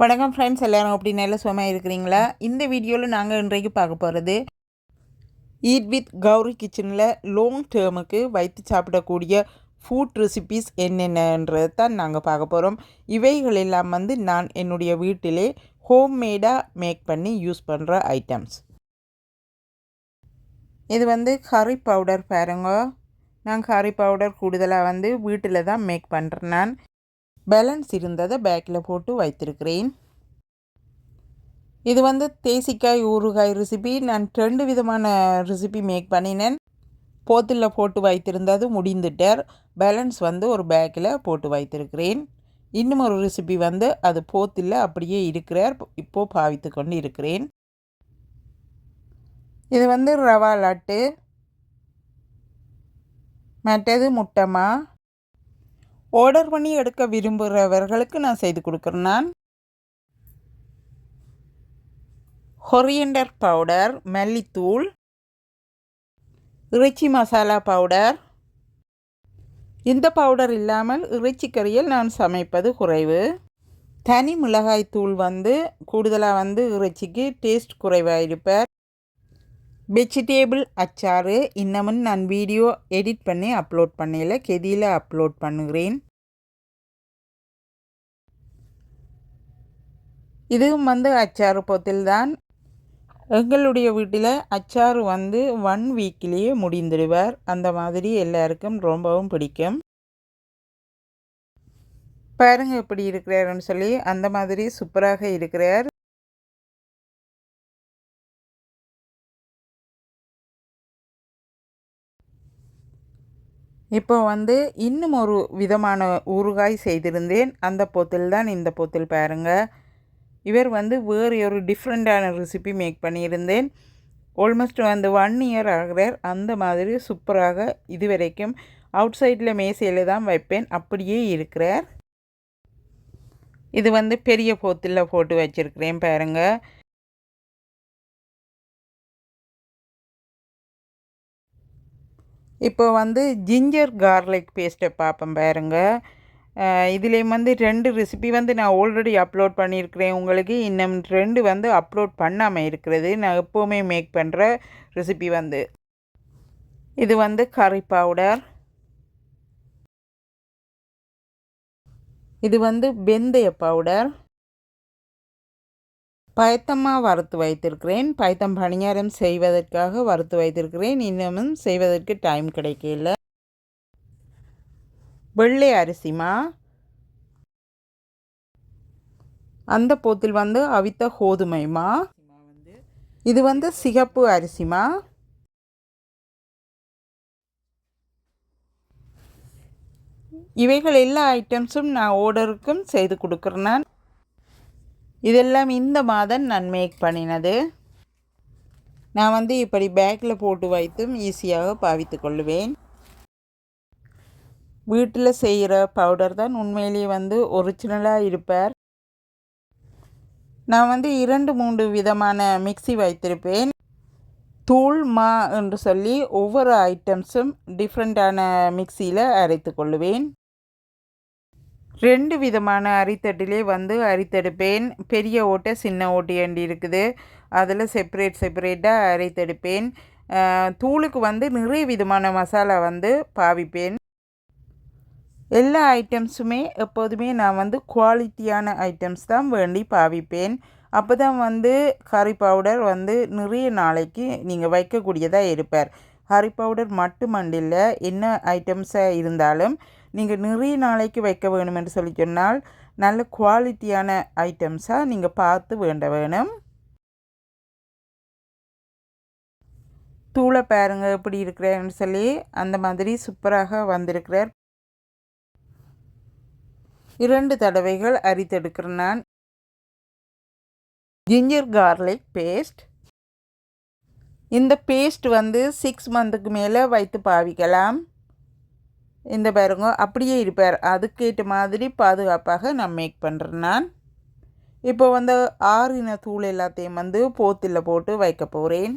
வணக்கம் ஃப்ரெண்ட்ஸ், எல்லோரும் அப்படி நல்ல சுகமாக இருக்கிறீங்களா? இந்த வீடியோவில் நாங்கள் இன்றைக்கு பார்க்க போகிறது ஈட் வித் கௌரி கிச்சனில் லாங் டேர்முக்கு வைத்து சாப்பிடக்கூடிய ஃபுட் ரெசிபீஸ் என்னென்னன்றது தான் நாங்கள் பார்க்க போகிறோம். இவைகள் எல்லாம் நான் என்னுடைய வீட்டிலே ஹோம்மேடாக மேக் பண்ணி யூஸ் பண்ணுற ஐட்டம்ஸ். இது கறி பவுடர் பாருங்க. நான் கறி பவுடர் கூடுதலாக வீட்டில் தான் மேக் பண்ணுறேன். நான் பேலன்ஸ் இருந்ததை பேக்கில் போட்டு வைத்திருக்கிறேன். இது தேசிக்காய் ஊறுகாய் ரெசிபி. நான் 2 விதமான ரெசிபி மேக் பண்ணினேன். போத்தில் போட்டு வைத்திருந்தது முடிந்துட்டார். பேலன்ஸ் ஒரு பேக்கில் போட்டு வைத்திருக்கிறேன். இன்னும் ஒரு ரெசிபி அது போத்தில் அப்படியே இருக்கிறார், இப்போது பாவித்து கொண்டு இருக்கிறேன். இது ரவா லட்டு, மற்றது முட்டமா. ஆர்டர் பண்ணி எடுக்க விரும்புகிறவர்களுக்கு நான் செய்து கொடுக்குறேன். நான் கொரியண்டர் பவுடர், மல்லித்தூள், இறைச்சி மசாலா பவுடர். இந்த பவுடர் இல்லாமல் இறைச்சி கறியில் நான் சமைப்பது குறைவு. தனி மிளகாய் தூள் கூடுதலாக இறைச்சிக்கு டேஸ்ட் குறைவாக இருப்பார். வெஜிடேபிள் அச்சாறு இன்னமும் நான் வீடியோ எடிட் பண்ணி அப்லோட் பண்ணல, கெதியில் அப்லோட் பண்ணுகிறேன். இதுவும் அச்சாறு போத்தில் தான். எங்களுடைய வீட்டில் அச்சாறு 1 வீக்கிலேயே முடிந்துடுவார். அந்த மாதிரி எல்லாருக்கும் ரொம்பவும் பிடிக்கும். பாருங்க எப்படி இருக்கிறாருன்னு சொல்லி. அந்த மாதிரி சூப்பராக இருக்கிறார். இப்போ இன்னும் ஒரு விதமான ஊறுகாய் செய்திருந்தேன். அந்த போத்தில் தான் இந்த போத்தில் பாருங்கள். இவர் வேறு ஒரு டிஃப்ரெண்ட்டான ரெசிபி மேக் பண்ணியிருந்தேன். ஆல்மோஸ்ட் 1 இயர் ஆகிறார். அந்த மாதிரி சூப்பராக இதுவரைக்கும் அவுட் சைடில் மேசையில் தான் வைப்பேன், அப்படியே இருக்கிறார். இது பெரிய போத்தில் போட்டு வச்சுருக்கிறேன் பாருங்கள். இப்போ ஜிஞ்சர் கார்லிக் பேஸ்ட்டை பார்ப்போம் பாருங்கள். இதுலேயும் 2 ரெசிபி நான் ஆல்ரெடி அப்லோட் பண்ணியிருக்கிறேன் உங்களுக்கு. இன்னும் 2 அப்லோட் பண்ணாமல் இருக்கிறது. நான் எப்போவுமே மேக் பண்ணுற ரெசிபி இது கறி பவுடர். இது வெந்தய பவுடர். பயத்தமாக வறுத்து வைத்திருக்கிறேன். பயத்தம் பணியாரம் செய்வதற்காக வறுத்து வைத்திருக்கிறேன். இன்னமும் செய்வதற்கு டைம் கிடைக்கல. வெள்ளை அரிசிமா. அந்த போத்தில் அவித்த கோதுமைமா. இது சிகப்பு அரிசிமா. இவைகள் எல்லா ஐட்டம்ஸும் நான் ஆர்டருக்கும் செய்து கொடுக்குறேன். நான் இதெல்லாம் இந்த மாதம் நான் மேக் பண்ணினது. நான் இப்படி பேக்கில் போட்டு வைத்தும் ஈஸியாக பாவித்து கொள்ளுவேன். வீட்டில் செய்கிற பவுடர் தான் உண்மையிலேயே ஒரிஜினலாக இருப்பார். நான் 2-3 விதமான மிக்சி வைத்திருப்பேன். தூள் மா என்று சொல்லி ஒவ்வொரு ஐட்டம்ஸும் டிஃப்ரெண்ட்டான மிக்சியில் அரைத்து கொள்ளுவேன். 2 விதமான அரித்தட்டிலே அரித்தெடுப்பேன். பெரிய ஓட்டை சின்ன ஓட்டை ஏண்டி இருக்குது, அதில் செப்பரேட்டாக அரைத்தெடுப்பேன். தூளுக்கு நிறைய விதமான மசாலா பாவிப்பேன். எல்லா ஐட்டம்ஸுமே எப்போதுமே நான் குவாலிட்டியான ஐட்டம்ஸ் தான் வேண்டி பாவிப்பேன். அப்போ தான் கறி பவுடர் நிறைய நாளைக்கு நீங்கள் வைக்கக்கூடியதாக இருப்பார். கறி பவுடர் மட்டுமண்டில்ல, என்ன ஐட்டம்ஸாக இருந்தாலும் நீங்கள் நிறைய நாளைக்கு வைக்க வேணும் என்று சொல்லி சொன்னால் நல்ல குவாலிட்டியான ஐட்டம்ஸாக நீங்கள் பார்த்து வேணும். தூளை பாருங்க எப்படி இருக்கிறேன்னு சொல்லி. அந்த மாதிரி சூப்பராக வந்திருக்கிறார். 2 தடவைகள் அரித்தெடுக்கிறேன் நான். Ginger garlic paste. இந்த பேஸ்ட் 6 மந்த்துக்கு மேலே வைத்து பாவிக்கலாம். இந்த பாருங்க அப்படியே இருப்பார். அதுக்கேற்ற மாதிரி பாதுகாப்பாக நான் மேக் பண்ணுறேன். நான் இப்போ ஆறின தூள் எல்லாத்தையும் போத்தில் போட்டு வைக்க போகிறேன்.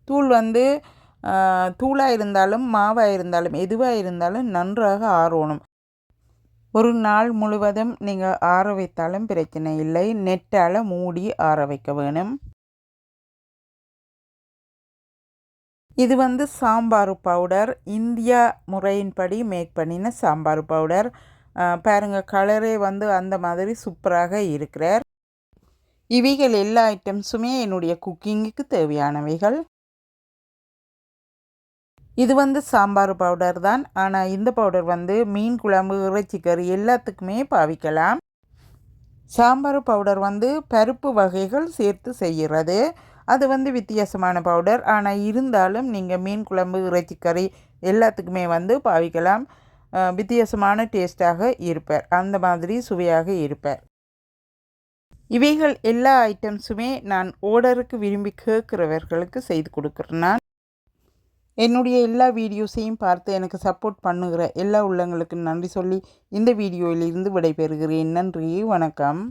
தூள் தூளாக இருந்தாலும் மாவாக இருந்தாலும் எதுவாக இருந்தாலும் நன்றாக ஆறணும். ஒரு நாள் முழுவதும் நீங்கள் ஆற வைத்தாலும் பிரச்சனை இல்லை, நெட்டால் மூடி ஆற வைக்க வேணும். இது வந்து சாம்பார் பவுடர், இந்தியா முறையின்படி மேக் பண்ணின சாம்பார் பவுடர். பாருங்கள், கலரே வந்து அந்த மாதிரி சூப்பராக இருக்கிறார். இவைகள் எல்லா ஐட்டம்ஸுமே என்னுடைய குக்கிங்குக்கு தேவையானவைகள். இது வந்து சாம்பார் பவுடர் தான், ஆனால் இந்த பவுடர் வந்து மீன் குழம்பு, இறைச்சி கறி எல்லாத்துக்குமே பாவிக்கலாம். சாம்பார் பவுடர் வந்து பருப்பு வகைகள் சேர்த்து செய்கிறது. அது வந்து வித்தியாசமான பவுடர், ஆனால் இருந்தாலும் நீங்கள் மீன் குழம்பு, இறைச்சி கறி எல்லாத்துக்குமே வந்து பாவிக்கலாம். வித்தியாசமான டேஸ்ட்டாக இருப்பார், அந்த மாதிரி சுவையாக இருப்பார். இவைகள் எல்லா ஐட்டம்ஸுமே நான் ஆர்டருக்கு விரும்பி கேட்குறவர்களுக்கு செய்து கொடுக்குறேன். நான் என்னுடைய எல்லா வீடியோஸையும் பார்த்து எனக்கு சப்போர்ட் பண்ணுகிற எல்லா உள்ளங்களுக்கும் நன்றி சொல்லி இந்த வீடியோவிலிருந்து விடைபெறுகிறேன். நன்றி, வணக்கம்.